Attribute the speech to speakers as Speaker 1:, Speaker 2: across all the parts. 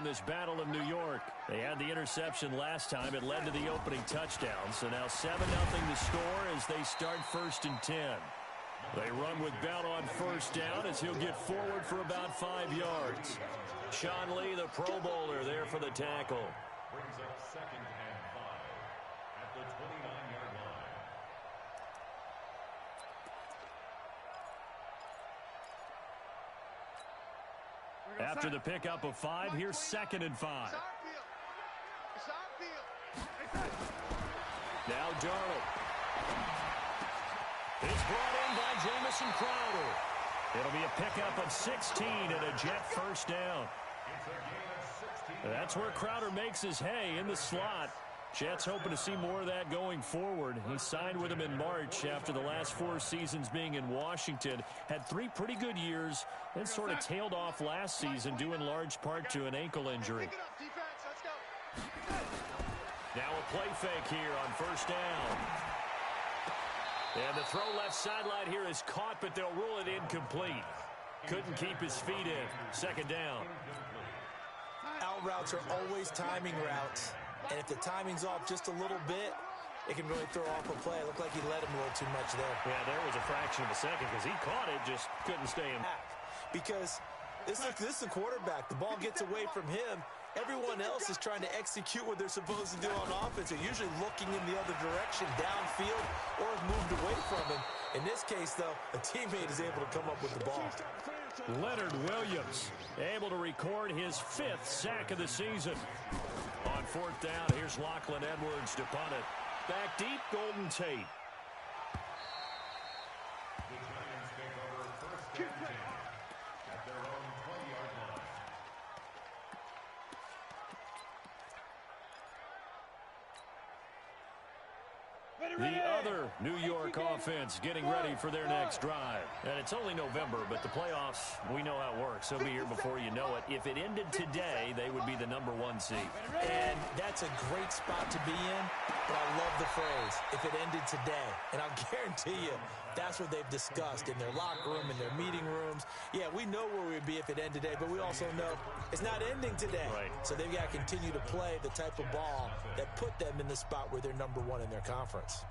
Speaker 1: in this battle of New York. They had the interception last time. It led to the opening touchdown. So now 7-0 the score as they start 1st and 10. They run with Bell on 1st down as he'll get forward for about 5 yards. Sean Lee, the Pro Bowler, there for the tackle.
Speaker 2: Brings up 2nd and 5 at the 29-yard line.
Speaker 1: After the pickup of 5, here's 2nd and 5. Now Darnold. It's brought in by Jamison Crowder. It'll be a pickup of 16 and a Jet 1st down. That's where Crowder makes his hay in the slot. Jets hoping to see more of that going forward. He signed with him in March after the last 4 seasons being in Washington. Had 3 pretty good years, then sort of tailed off last season due in large part to an ankle injury. Now a play fake here on 1st down. And the throw left sideline here is caught, but they'll rule it incomplete. Couldn't keep his feet in. 2nd down.
Speaker 3: Out routes are always timing routes. And if the timing's off just a little bit, it can really throw off a play. It looked like he let him a little too much there.
Speaker 1: Yeah, there was a fraction of a second because he caught it, just couldn't stay in.
Speaker 3: Because this is a quarterback. The ball gets away from him. Everyone else is trying to execute what they're supposed to do on offense. They're usually looking in the other direction, downfield, or have moved away from him. In this case, though, a teammate is able to come up with the ball.
Speaker 1: Leonard Williams able to record his 5th sack of the season. On 4th down, here's Lachlan Edwards to punt it. Back deep, Golden Tate.
Speaker 2: The Giants take over 1st and 10 at their own 20-yard line.
Speaker 1: The other New York offense getting ready for their next drive. And it's only November, but the playoffs, we know how it works. They'll be here before you know it. If it ended today, they would be the number 1 seed.
Speaker 3: And that's a great spot to be in, but I love the phrase, if it ended today. And I'll guarantee you, that's what they've discussed in their locker room, in their meeting rooms. Yeah, we know where we'd be if it ended today, but we also know it's not ending today.
Speaker 1: Right.
Speaker 3: So they've got to continue to play the type of ball that put them in the spot where they're number 1 in their conference.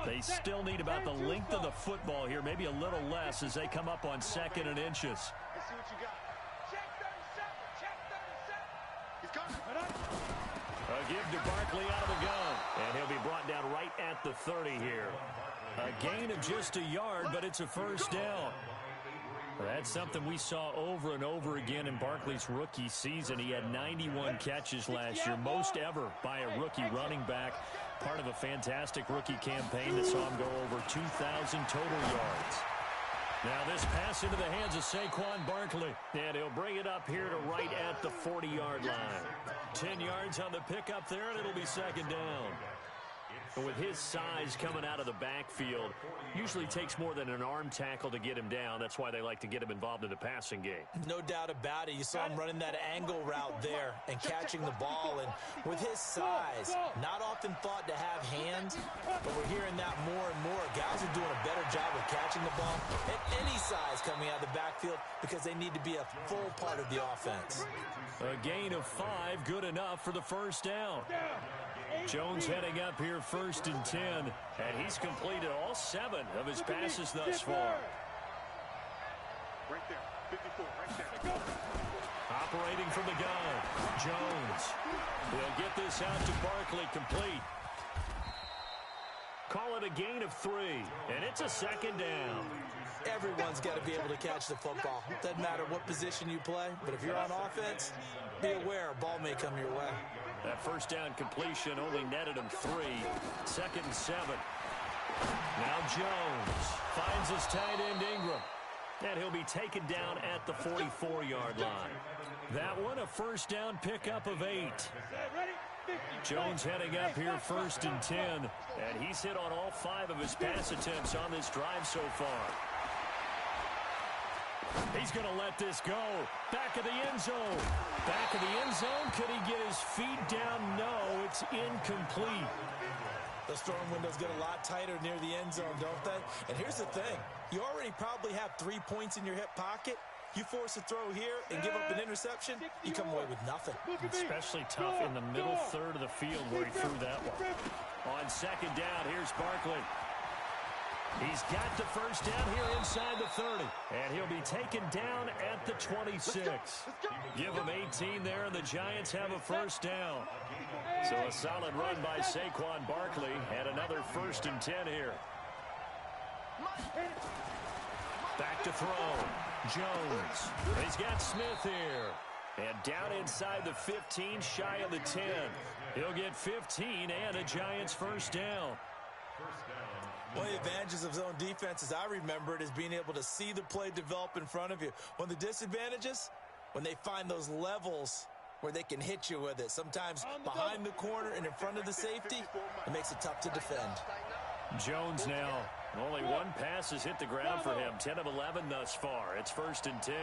Speaker 1: They still need about the length of the football here, maybe a little less as they come up on 2nd and inches.
Speaker 4: Let's see what you got. Check 37. Check 37. He's coming.
Speaker 1: A give to Barkley out of the gun. And he'll be brought down right at the 30 here. A gain of just a yard, but it's a 1st down. That's something we saw over and over again in Barkley's rookie season. He had 91 catches last year, most ever by a rookie running back. Part of a fantastic rookie campaign that saw him go over 2,000 total yards. Now this pass into the hands of Saquon Barkley. And he'll bring it up here to right at the 40-yard line. 10 yards on the pickup there, and it'll be 2nd down. And with his size coming out of the backfield, usually takes more than an arm tackle to get him down. That's why they like to get him involved in the passing game.
Speaker 3: No doubt about it. You saw him running that angle route there and catching the ball. And with his size, not often thought to have hands, but we're hearing that more and more. Guys are doing a better job of catching the ball at any size coming out of the backfield because they need to be a full part of the offense.
Speaker 1: A gain of 5, good enough for the 1st down. Jones heading up here 1st and 10, and he's completed all 7 of his passes thus far.
Speaker 4: Right there. 54. Right there.
Speaker 1: Operating from the gun, Jones. He'll get this out to Barkley, complete. Call it a gain of 3, and it's a 2nd down.
Speaker 3: Everyone's got to be able to catch the football. Doesn't matter what position you play, but if you're on offense, be aware a ball may come your way.
Speaker 1: That 1st down completion only netted him 3. 2nd and 7. Now Jones finds his tight end Ingram. And he'll be taken down at the 44-yard line. That one a 1st down pickup of 8. Jones heading up here 1st and 10. And he's hit on all 5 of his pass attempts on this drive so far. He's going to let this go. Back of the end zone. Back of the end zone. Could he get his feet down? No, it's incomplete.
Speaker 3: The storm windows get a lot tighter near the end zone, don't they? And here's the thing. You already probably have 3 points in your hip pocket. You force a throw here and give up an interception, you come away with nothing.
Speaker 1: Especially tough in the middle third of the field where he threw that one. On second down, here's Barkley. He's got the first down here inside the 30. And he'll be taken down at the 26. Give him 18 there, and the Giants have a first down. So a solid run by Saquon Barkley, and another 1st and 10 here. Back to throw. Jones. He's got Smith here. And down inside the 15, shy of the 10. He'll get 15 and a Giants first down.
Speaker 3: One of the advantages of zone defense, as I remember it, is being able to see the play develop in front of you. One of the disadvantages, when they find those levels where they can hit you with it. Sometimes behind the corner and in front of the safety, it makes it tough to defend. Jones now. Only one pass has hit the ground for him. 10 of 11 thus far. It's 1st and 10.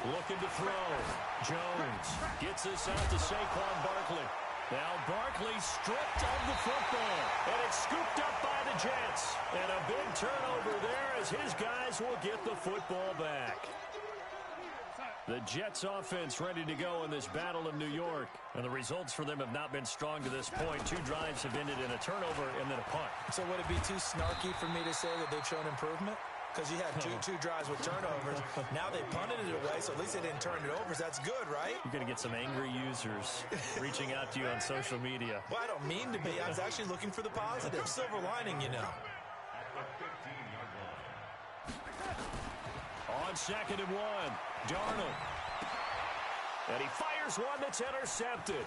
Speaker 3: Looking to throw. Jones gets this out to Saquon Barkley. Now Barkley stripped of the football, and it's scooped up by the Jets. And a big turnover there as his guys will get the football back. The Jets offense ready to go in this battle of New York. And the results for them have not been strong to this point. 2 drives have ended in a turnover and then a punt. So would it be too snarky for me to say that they've shown improvement? Because you had two drives with turnovers. Now they punted it away, so at least they didn't turn it over. So that's good, right? You're going to get some angry users reaching out to you on social media. Well, I don't mean to be. I was actually looking for the positive. Silver lining, you know. On 2nd and 1, Darnold. And he fires one that's intercepted.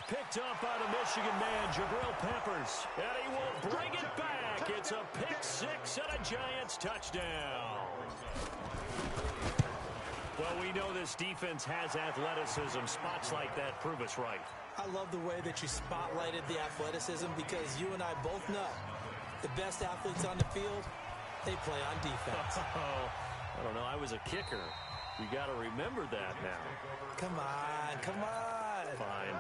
Speaker 3: Picked up by the Michigan man, Jabril Peppers. And he will bring it back. It's a pick 6 and a Giants touchdown. Well, we know this defense has athleticism. Spots like that prove us right. I love the way that you spotlighted the athleticism because you and I both know the best athletes on the field, they play on defense. I don't know. I was a kicker. You got to remember that now. Come on. Come on. Fine.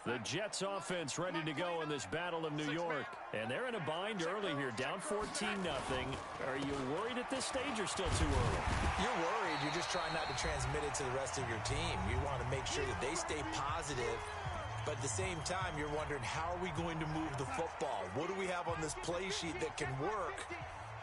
Speaker 3: The Jets offense ready to go in this battle of New York. And they're in a bind early here, down 14-0. Are you worried at this stage or still too early? You're worried. You're just trying not to transmit it to the rest of your team. You want to make sure that they stay positive. But at the same time, you're wondering, how are we going to move the football? What do we have on this play sheet that can work?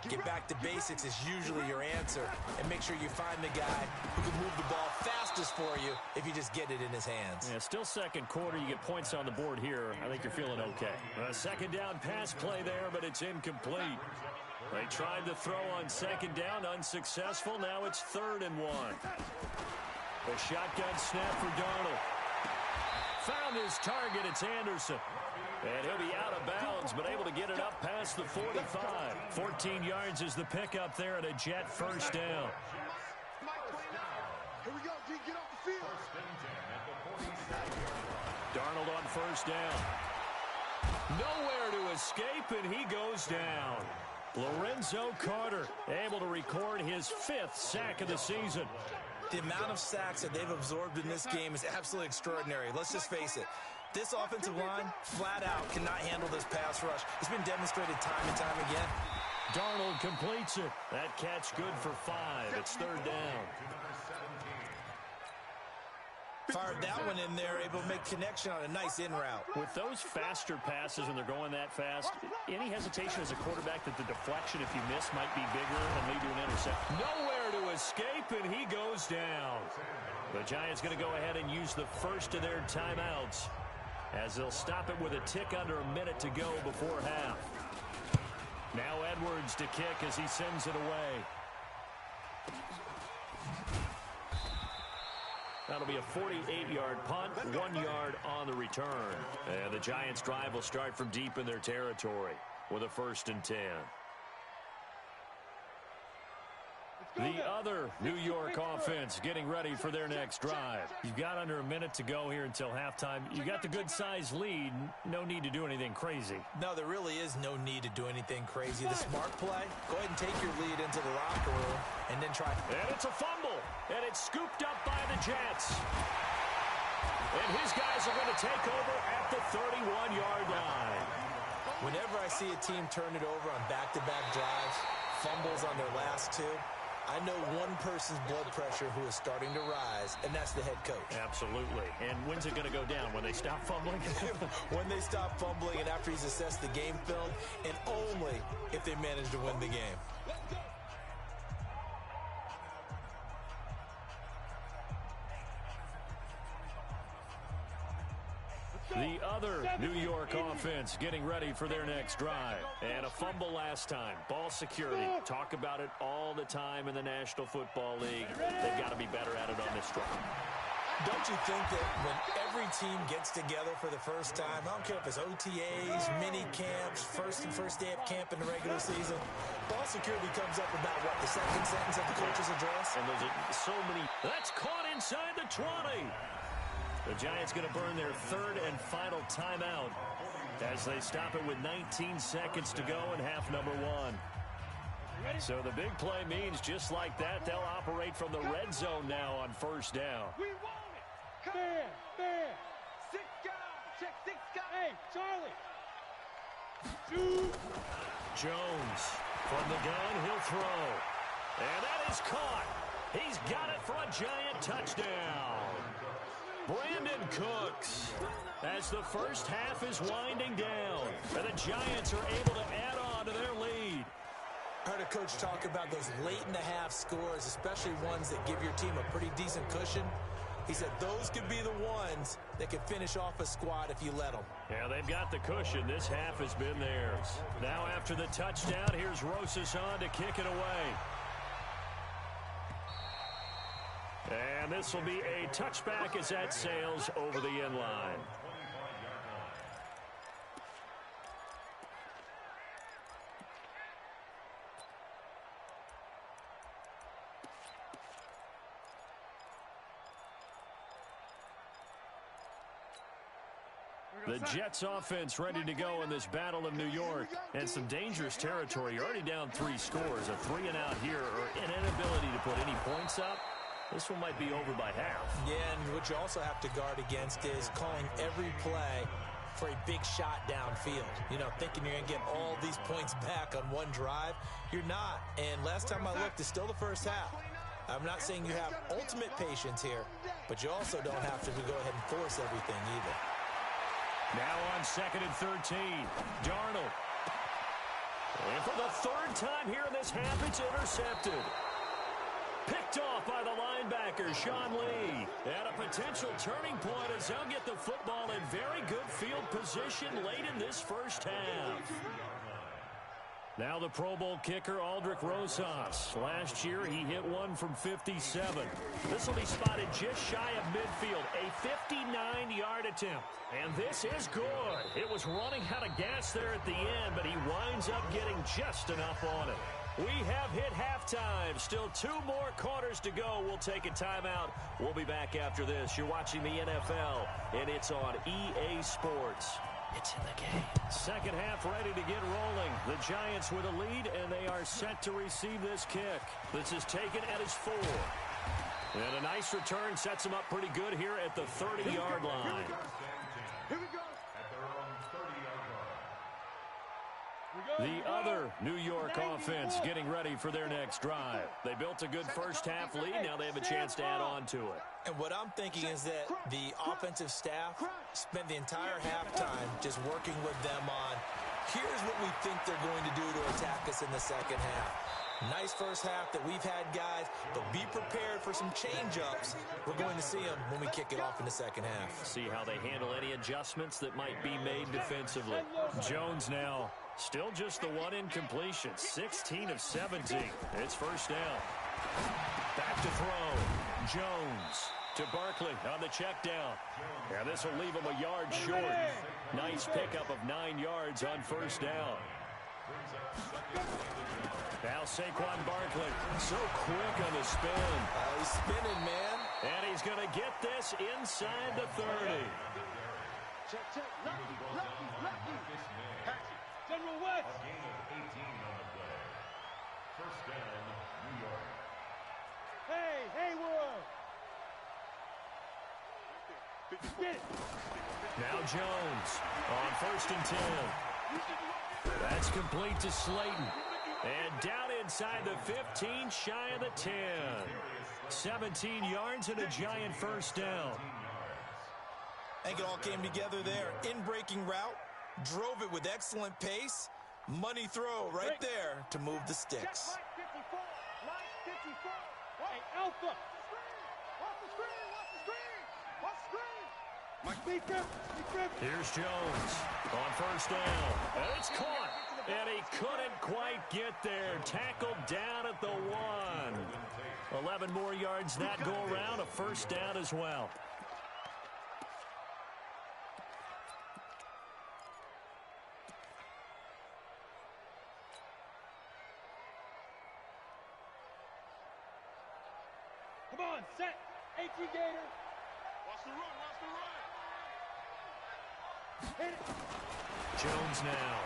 Speaker 3: Get back to basics is usually your answer. And make sure you find the guy who can move the ball fastest for you if you just get it in his hands. Yeah, still 2nd quarter. You get points on the board here. I think you're feeling okay. A 2nd down pass play there, but it's incomplete. They tried to throw on 2nd down, unsuccessful. Now it's 3rd and 1. The shotgun snap for Darnold. Found his target. It's Anderson. And he'll be out of bounds, but able to get it up past the 45. 14 yards is the pickup there and a Jet first down.
Speaker 4: Here we go, D. Get off the field.
Speaker 1: Darnold on 1st down. Nowhere to escape, and he goes down. Lorenzo Carter able to record his 5th sack of the season. The amount of sacks that they've absorbed in this game is absolutely extraordinary. Let's just face it. This offensive line, flat out, cannot handle this pass rush. It's been demonstrated time and time again. Darnold completes it. That catch good for 5. It's 3rd down. Fired that one in there, able to make connection on a nice in route. With those faster passes and they're going that fast, any hesitation as a quarterback that the deflection, if you miss, might be bigger and lead to an interception. Nowhere to escape, and he goes down. The Giants going to go ahead and use the first of their timeouts, as they'll stop it with a tick under a minute to go before half. Now Edwards to kick as he sends it away. That'll be a 48-yard punt, 1 yard on the return. And the Giants' drive will start from deep in their territory with a 1st and 10. The other New York offense getting ready for their next drive. You've got under a minute to go here until halftime. You got the good-sized lead. No need to do anything crazy.
Speaker 3: No, there really is no need to do anything crazy. The smart play, go ahead and take your lead into the locker room and then try.
Speaker 1: And it's a fumble, and it's scooped up by the Jets. And his guys are going to take over at the 31-yard line.
Speaker 3: Whenever I see a team turn it over on back-to-back drives, fumbles on their last two, I know one person's blood pressure who is starting to rise, and that's the head coach.
Speaker 1: Absolutely. And when's it going to go down? When they stop fumbling?
Speaker 3: When they stop fumbling and after he's assessed the game film, and only if they manage to win the game.
Speaker 1: The other New York offense getting ready for their next drive. And a fumble last time. Ball security. Talk about it all the time in the National Football League. They've got to be better at it on this drive.
Speaker 3: Don't you think that when every team gets together for the first time, I don't care if it's OTAs, mini camps, first day of camp in the regular season, ball security comes up about, what, the second sentence of the coach's address?
Speaker 1: And there's so many. That's caught inside the 20. The Giants going to burn their third and final timeout as they stop it with 19 seconds to go in half number one. So the big play means just like that, they'll operate from the red zone now on first down.
Speaker 5: We want it. Fair. 6 guys. Check 6 guys. Hey, Charlie. Shoot.
Speaker 1: Jones from the gun, he'll throw. And that is caught. He's got it for a Giant touchdown. Brandon Cooks, as the first half is winding down, and the Giants are able to add on to their lead.
Speaker 3: I heard a coach talk about those late-in-the-half scores, especially ones that give your team a pretty decent cushion. He said those could be the ones that could finish off a squad if you let them.
Speaker 1: Yeah, they've got the cushion. This half has been theirs. Now after the touchdown, here's Rosas on to kick it away. And this will be a touchback as that sails over the end line. The Jets offense ready to go in this battle of New York. And some dangerous territory. You're already down 3 scores. A 3-and-out here or an inability to put any points up. This one might be over by half.
Speaker 3: Yeah, and what you also have to guard against is calling every play for a big shot downfield. You know, thinking you're going to get all these points back on one drive. You're not. And last time I looked, it's still the first half. I'm not saying you have ultimate patience here, but you also don't have to go ahead and force everything either.
Speaker 1: Now on 2nd and 13, Darnold. And for the 3rd time here in this half, it's intercepted. Picked off by the linebacker, Sean Lee. And a potential turning point as they'll get the football in very good field position late in this first half. Now the Pro Bowl kicker, Aldrich Rosas. Last year, he hit one from 57. This will be spotted just shy of midfield, a 59-yard attempt. And this is good. It was running out of gas there at the end, but he winds up getting just enough on it. We have hit halftime. Still 2 more quarters to go. We'll take a timeout. We'll be back after this. You're watching the NFL, and it's on EA Sports. It's in the game. Second half ready to get rolling. The Giants with a lead, and they are set to receive this kick. This is taken at his 4. And a nice return sets him up pretty good here at the 30-yard line.
Speaker 4: Here we go.
Speaker 1: The other New York offense getting ready for their next drive. They built a good first half lead. Now they have a chance to add on to it.
Speaker 3: And what I'm thinking is that the offensive staff spent the entire halftime just working with them on, here's what we think they're going to do to attack us in the second half. Nice first half that we've had, guys, but be prepared for some change-ups. We're going to see them when we kick it off in the second half.
Speaker 1: See how they handle any adjustments that might be made defensively. Jones now, still just the one incompletion, 16 of 17. It's first down. Back to throw. Jones to Barkley on the check down. And this will leave him a yard short. Nice pickup of 9 yards on first down. Now Saquon Barkley, so quick on the spin.
Speaker 3: He's spinning, man.
Speaker 1: And he's going to get this inside the 30.
Speaker 4: Check, check. Lucky, lucky, lucky.
Speaker 5: General West.
Speaker 2: A gain of 18 on the play. First down, New York.
Speaker 5: Hey, Hayward. Get it.
Speaker 1: Now Jones on 1st and 10. That's complete to Slayton. And down inside the 15, shy of the 10. 17 yards and a giant first down.
Speaker 3: I think it all came together there. In-breaking route, drove it with excellent pace. Money throw right there to move the sticks.
Speaker 5: Check, Mike 54. Hey, Alpha.
Speaker 4: Watch the screen, watch the screen, watch the screen.
Speaker 5: Mike, be grip.
Speaker 1: Here's Jones on 1st down. And it's caught. And he couldn't quite get there. Tackled down at the 1. 11 more yards that go around. A first down as well.
Speaker 5: Come on, set. AT Gator.
Speaker 4: Watch the run, watch the run.
Speaker 5: Hit it.
Speaker 1: Jones now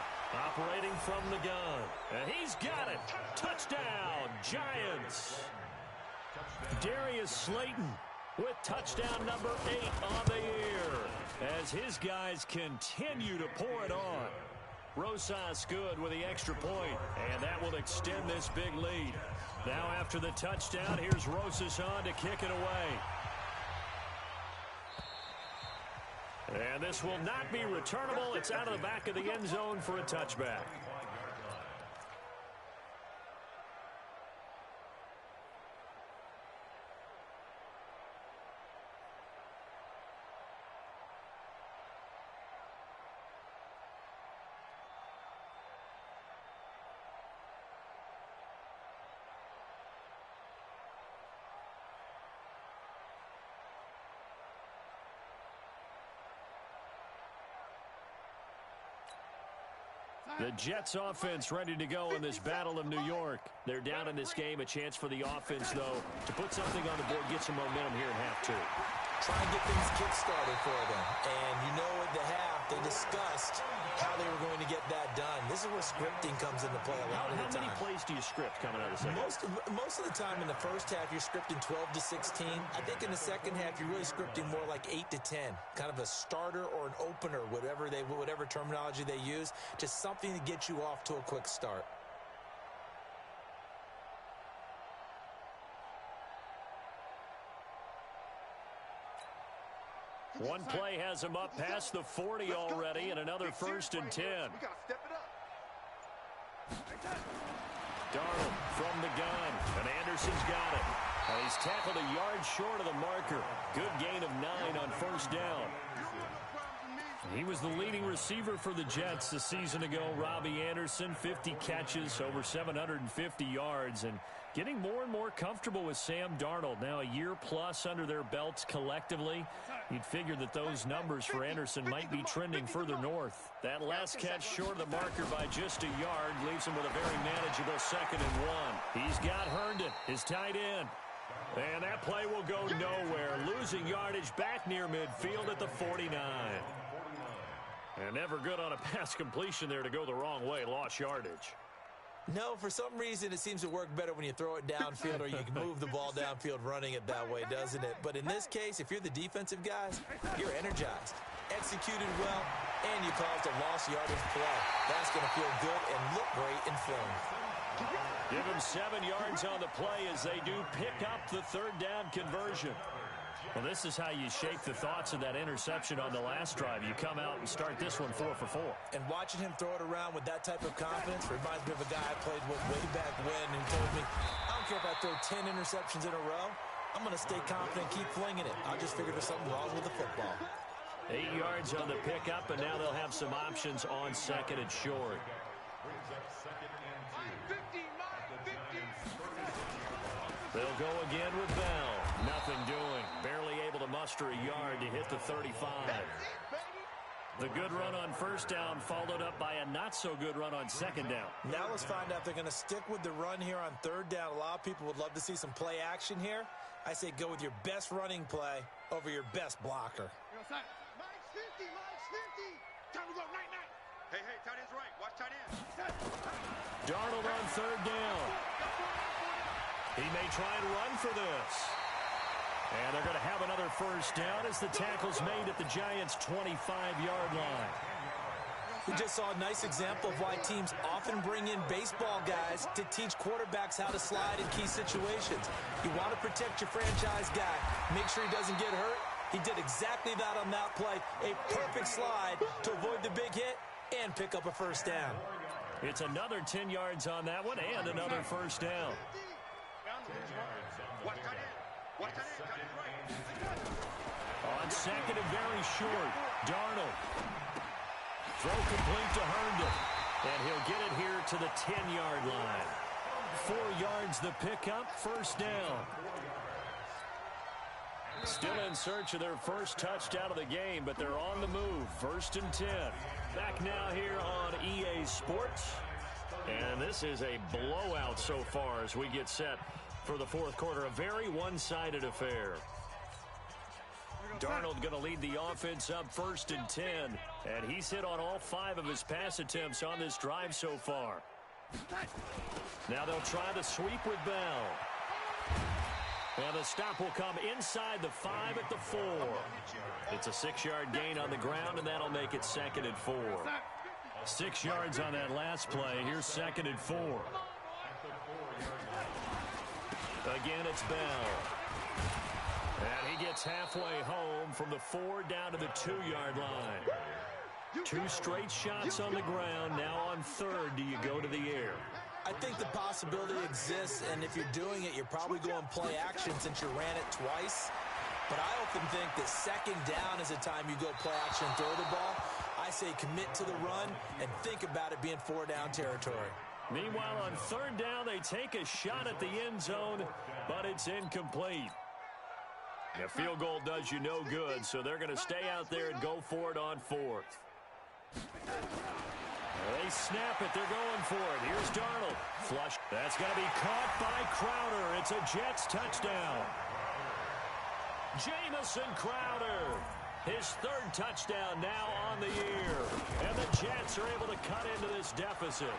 Speaker 1: operating from the gun. And he's got it. Touchdown, Giants. Darius Slayton with touchdown number 8 on the year as his guys continue to pour it on. Rosas good with the extra point, and that will extend this big lead. Now after the touchdown, here's Rosas on to kick it away. And this will not be returnable. It's out of the back of the end zone for a touchback. The Jets offense ready to go in this Battle of New York. They're down in this game. A chance for the offense, though, to put something on the board, get some momentum here in half 2.
Speaker 3: Try and get things kick-started for them. And you know at the half, they discussed how they were going to get that done. This is where scripting comes into play a lot of the time.
Speaker 1: How many plays do you script coming out of the second?
Speaker 3: Most of the time in the first half, you're scripting 12 to 16. I think in the second half, you're really scripting more like 8 to 10. Kind of a starter or an opener, whatever terminology they use. Just something to get you off to a quick start.
Speaker 1: One play has him up past the 40 already, and another 1st and 10.
Speaker 4: We gotta step it up.
Speaker 1: Darnold from the gun, and Anderson's got it. He's tackled a yard short of the marker. Good gain of 9 on 1st down. He was the leading receiver for the Jets a season ago. Robbie Anderson, 50 catches, over 750 yards, and getting more and more comfortable with Sam Darnold. Now a year plus under their belts collectively. You'd figure that those numbers for Anderson might be trending further north. That last catch short of the marker by just a yard leaves him with a very manageable 2nd and 1. He's got Herndon, his tight end. And that play will go nowhere. Losing yardage back near midfield at the 49. And never good on a pass completion there to go the wrong way. Lost yardage.
Speaker 3: No, for some reason it seems to work better when you throw it downfield or you can move the ball downfield running it that way, doesn't it? But in this case, if you're the defensive guys, you're energized, executed well, and you caused a lost yardage play. That's going to feel good and look great in film.
Speaker 1: Give him 7 yards on the play as they do pick up the 3rd down conversion. Well, this is how you shape the thoughts of that interception on the last drive. You come out and start this one 4 for 4.
Speaker 3: And watching him throw it around with that type of confidence reminds me of a guy I played with way back when who told me, I don't care if I throw 10 interceptions in a row. I'm going to stay confident and keep flinging it. I just figured there's something wrong with the football.
Speaker 1: 8 yards on the pickup, and now they'll have some options on 2nd and short. They'll go again with Bell. Nothing doing. Barely able to muster a yard to hit the 35. The good run on first down followed up by a not-so-good run on second down.
Speaker 3: Now let's find out if they're going to stick with the run here on third down. A lot of people would love to see some play action here. I say go with your best running play over your best blocker.
Speaker 4: Mike's 50, Mike's 50. Time to go, night. Hey, tight end's right. Watch tight end.
Speaker 1: Darnold on third down. He may try and run for this. And they're going to have another first down as the tackle's made at the Giants' 25-yard line.
Speaker 3: We just saw a nice example of why teams often bring in baseball guys to teach quarterbacks how to slide in key situations. You want to protect your franchise guy. Make sure he doesn't get hurt. He did exactly that on that play. A perfect slide to avoid the big hit and pick up a first down.
Speaker 1: It's another 10 yards on that one and another first down. On second and very short, Darnold. Throw complete to Herndon. And he'll get it here to the 10-yard line. 4 yards the pickup, first down. Still in search of their first touchdown of the game, but they're on the move. First and 10. Back now here on EA Sports. And this is a blowout so far as we get set for the fourth quarter. A very one-sided affair. Darnold going to lead the offense up first and 10. And he's hit on all 5 of his pass attempts on this drive so far. Now they'll try the sweep with Bell. And the stop will come inside the 5 at the 4. It's a 6-yard gain on the ground, and that'll make it second and 4. 6 yards on that last play. Here's second and 4. Again, it's Bell. And he gets halfway home from the 4 down to the 2-yard line. 2 straight shots on the ground. Now on third, do you go to the air?
Speaker 3: I think the possibility exists, and if you're doing it, you're probably going play action since you ran it twice. But I often think that second down is the time you go play action and throw the ball. I say commit to the run and think about it being 4-down territory.
Speaker 1: Meanwhile, on third down, they take a shot at the end zone, but it's incomplete. A field goal does you no good, so they're going to stay out there and go for it on fourth. They snap it. They're going for it. Here's Darnold. Flush. That's going to be caught by Crowder. It's a Jets touchdown. Jamison Crowder. His 3rd touchdown now on the year. And the Jets are able to cut into this deficit.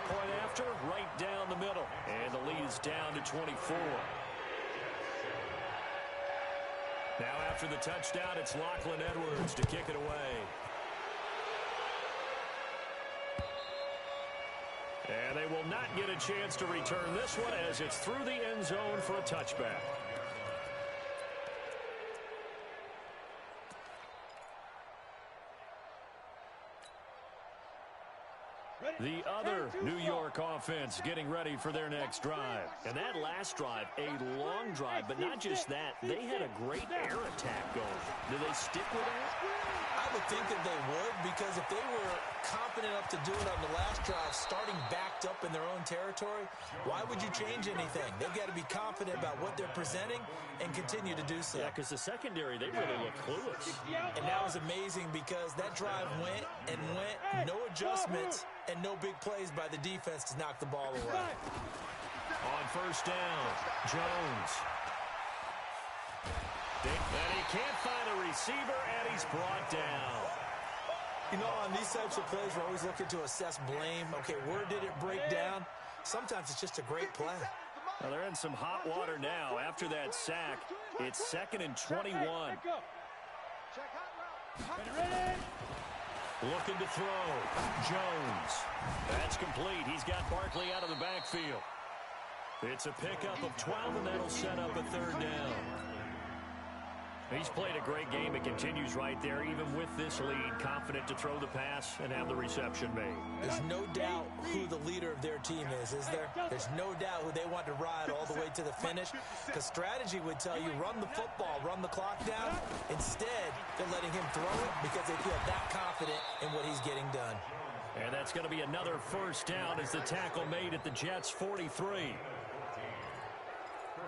Speaker 1: Point after, right down the middle. And the lead is down to 24. Now after the touchdown, it's Lachlan Edwards to kick it away. And they will not get a chance to return this one as it's through the end zone for a touchback. The other New York offense getting ready for their next drive. And that last drive, a long drive, but not just that. They had a great air attack going. Do they stick with that?
Speaker 3: I would think that they would, because if they were confident enough to do it on the last drive, starting backed up in their own territory, why would you change anything? They've got to be confident about what they're presenting and continue to do so.
Speaker 1: Yeah, because the secondary, they really look clueless.
Speaker 3: And that was amazing because that drive went and went, no adjustments, and no big plays by the defense to knock the ball away.
Speaker 1: On first down, Jones. And he can't find a receiver, and he's brought down.
Speaker 3: You know, on these types of plays, we're always looking to assess blame. Okay, where did it break down? Sometimes it's just a great play.
Speaker 1: Well, they're in some hot water now. After that sack, it's 2nd and 21. Looking to throw. Jones. That's complete. He's got Barkley out of the backfield. It's a pickup of 12, and that'll set up a 3rd down. He's played a great game. It continues right there, even with this lead, confident to throw the pass and have the reception made.
Speaker 3: There's no doubt who the leader of their team is there? There's no doubt who they want to ride all the way to the finish, because strategy would tell you run the football, run the clock down. Instead, they're letting him throw it because they feel that confident in what he's getting done.
Speaker 1: And that's going to be another first down as the tackle made at the Jets' 43.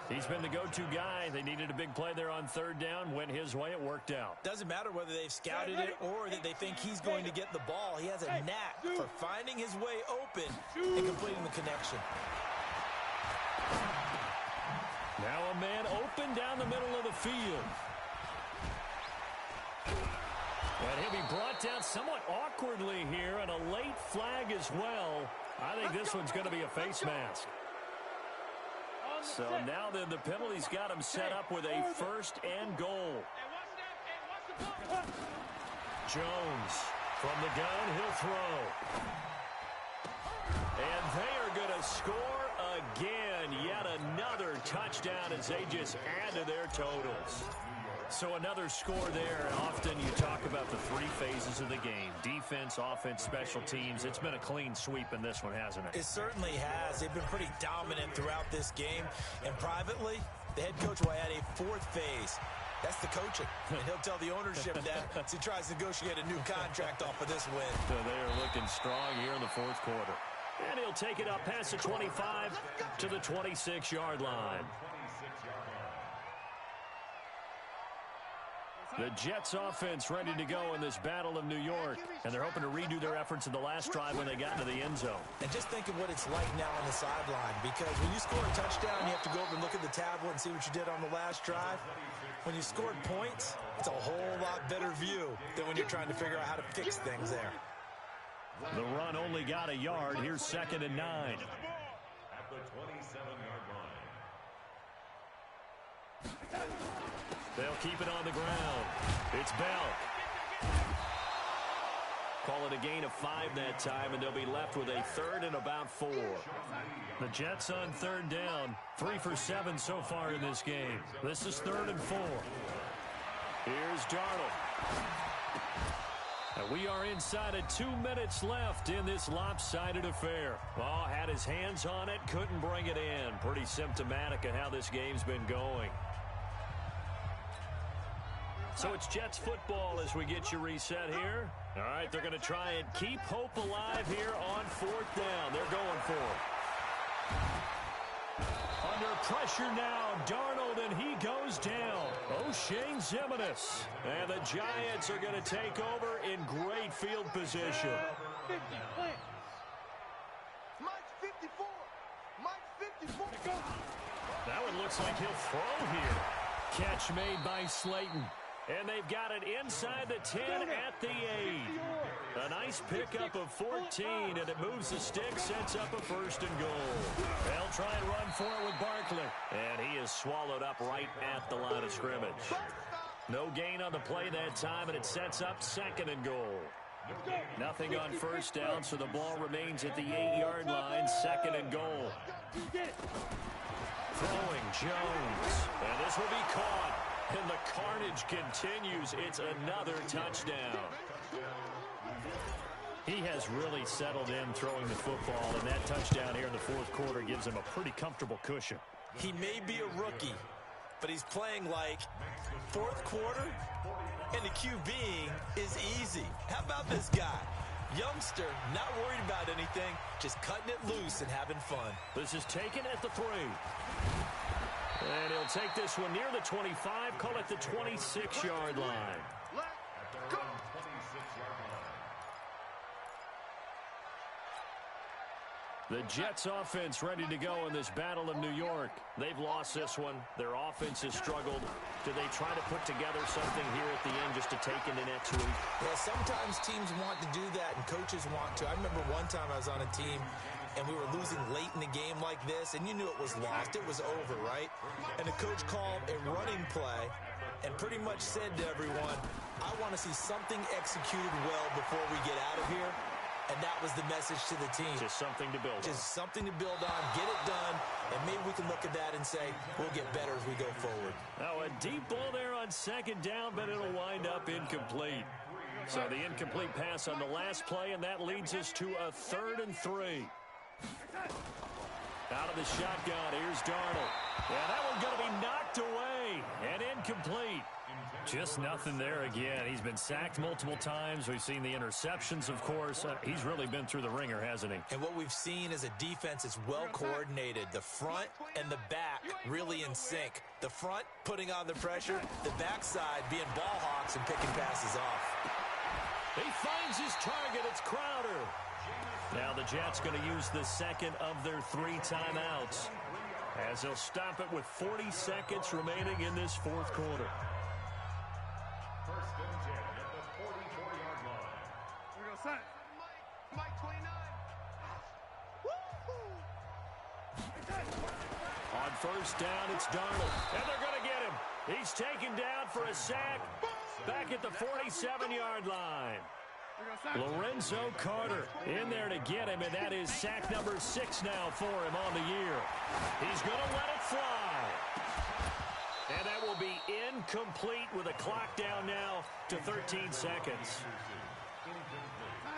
Speaker 1: He's been the go-to guy. They needed a big play there on third down. Went his way. It worked out.
Speaker 3: Doesn't matter whether they've scouted it or that they think he's going to get the ball. He has a knack for finding his way open and completing the connection.
Speaker 1: Now a man open down the middle of the field. And he'll be brought down somewhat awkwardly here, and a late flag as well. I think this one's going to be a face mask. So now then the penalty's got him set up with a first and goal. Jones from the gun, he'll throw. And they are going to score again. Yet another touchdown as they just add to their totals. So another score there. Often you talk about the three phases of the game. Defense, offense, special teams. It's been a clean sweep in this one, hasn't it?
Speaker 3: It certainly has. They've been pretty dominant throughout this game. And privately, the head coach will add a fourth phase. That's the coaching. And he'll tell the ownership that as he tries to negotiate a new contract off of this win.
Speaker 1: So they are looking strong here in the fourth quarter. And he'll take it up past the 25 to the 26-yard line. The Jets offense ready to go in this Battle of New York. And they're hoping to redo their efforts in the last drive when they got into the end zone.
Speaker 3: And just think of what it's like now on the sideline. Because when you score a touchdown, you have to go over and look at the tablet and see what you did on the last drive. When you scored points, it's a whole lot better view than when you're trying to figure out how to fix things there.
Speaker 1: The run only got a yard. Here's 2nd and 9.
Speaker 2: At the 27-yard line.
Speaker 1: They'll keep it on the ground. It's Bell. Call it a gain of 5 that time, and they'll be left with a 3rd and about 4. The Jets on 3rd down. 3 for 7 so far in this game. This is 3rd and 4. Here's Darnold. And we are inside of 2 minutes left in this lopsided affair. Oh, had his hands on it, couldn't bring it in. Pretty symptomatic of how this game's been going. So it's Jets football as we get you reset here. All right, they're going to try and keep hope alive here on 4th down. They're going for it. Under pressure now, Darnold, and he goes down. O'Shane Ximines. And the Giants are going to take over in great field position.
Speaker 5: 50, plants.
Speaker 4: Mike's 54. Mike's 54.
Speaker 1: That one looks like he'll throw here. Catch made by Slayton. And they've got it inside the 10 at the 8. A nice pickup of 14, and it moves the stick, sets up a 1st and goal. They'll try and run for it with Barkley. And he is swallowed up right at the line of scrimmage. No gain on the play that time, and it sets up 2nd and goal. Nothing on 1st down, so the ball remains at the 8-yard line, 2nd and goal. Throwing Jones, and this will be caught. And the carnage continues. It's another touchdown. He has really settled in throwing the football, and that touchdown here in the 4th quarter gives him a pretty comfortable cushion.
Speaker 3: He may be a rookie, but he's playing like 4th quarter, and the QBing is easy. How about this guy? Youngster, not worried about anything, just cutting it loose and having fun.
Speaker 1: This is taken at the 3. And he'll take this one near the 25, call it the 26-yard line.
Speaker 4: Let's go.
Speaker 1: The Jets offense ready to go in this Battle of New York. They've lost this one. Their offense has struggled. Do they try to put together something here at the end just to take into next week?
Speaker 3: Yeah, sometimes teams want to do that and coaches want to. I remember one time I was on a team and we were losing late in the game like this, and you knew it was lost. It was over, right? And the coach called a running play and pretty much said to everyone, I want to see something executed well before we get out of here. And that was the message to the team.
Speaker 1: Just something to build on.
Speaker 3: Just something to build on, get it done, and maybe we can look at that and say, we'll get better as we go forward.
Speaker 1: Now a deep ball there on 2nd down, but it'll wind up incomplete. So the incomplete pass on the last play, and that leads us to a 3rd and 3. Out of the shotgun, here's Darnold. Yeah, that one's going to be knocked away and incomplete. Just nothing there again. He's been sacked multiple times. We've seen the interceptions, of course. He's really been through the ringer, hasn't he?
Speaker 3: And what we've seen is a defense that's well coordinated. The front and the back really in sync. The front putting on the pressure, the backside being ball hawks and picking passes off.
Speaker 1: He finds his target. It's Crowder. Now the Jets going to use the second of their 3 timeouts as they'll stop it with 40 seconds remaining in this fourth quarter.
Speaker 2: First and 10 at the 44-yard line.
Speaker 4: We're going to set. Mike 29.
Speaker 1: On first down, it's Darnold. And they're going to get him. He's taken down for a sack back at the 47-yard line. Lorenzo Carter in there to get him, and that is sack number 6 now for him on the year. He's going to let it fly. And that will be incomplete with a clock down now to 13 seconds.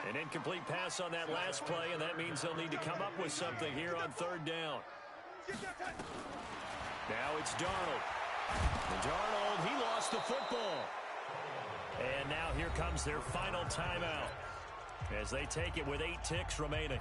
Speaker 1: An incomplete pass on that last play, and that means they'll need to come up with something here on third down. Now it's Darnold. And Darnold, he lost the football. And now here comes their final timeout as they take it with 8 ticks remaining.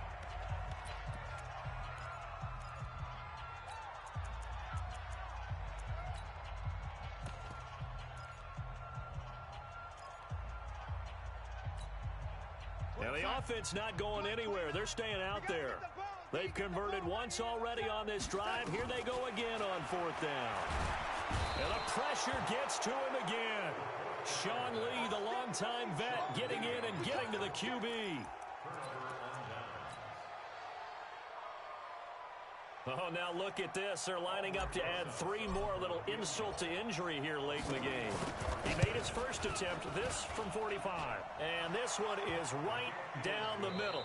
Speaker 1: Now the offense not going anywhere. They're staying out there. They've converted once already on this drive. Here they go again on fourth down. And the pressure gets to him again. Sean Lee, the longtime vet, getting in and getting to the QB. Oh, now look at this. They're lining up to add 3 more, little insult to injury here late in the game. He made his first attempt, this from 45. And this one is right down the middle.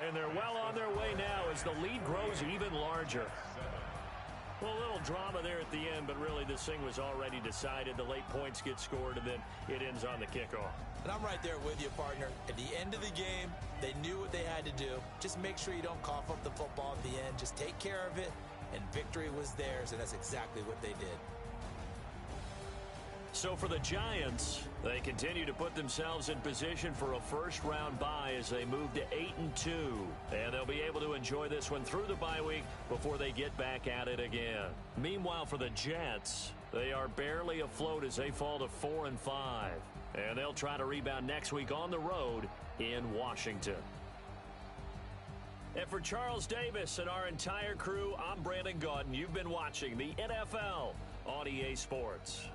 Speaker 1: And they're well on their way now as the lead grows even larger. Well, a little drama there at the end, but really this thing was already decided. The late points get scored, and then it ends on the kickoff.
Speaker 3: And I'm right there with you, partner. At the end of the game, they knew what they had to do. Just make sure you don't cough up the football at the end. Just take care of it, and victory was theirs, and that's exactly what they did.
Speaker 1: So for the Giants, they continue to put themselves in position for a first-round bye as they move to 8-2. And they'll be able to enjoy this one through the bye week before they get back at it again. Meanwhile, for the Jets, they are barely afloat as they fall to 4-5. And they'll try to rebound next week on the road in Washington. And for Charles Davis and our entire crew, I'm Brandon Gaudin. You've been watching the NFL on EA Sports.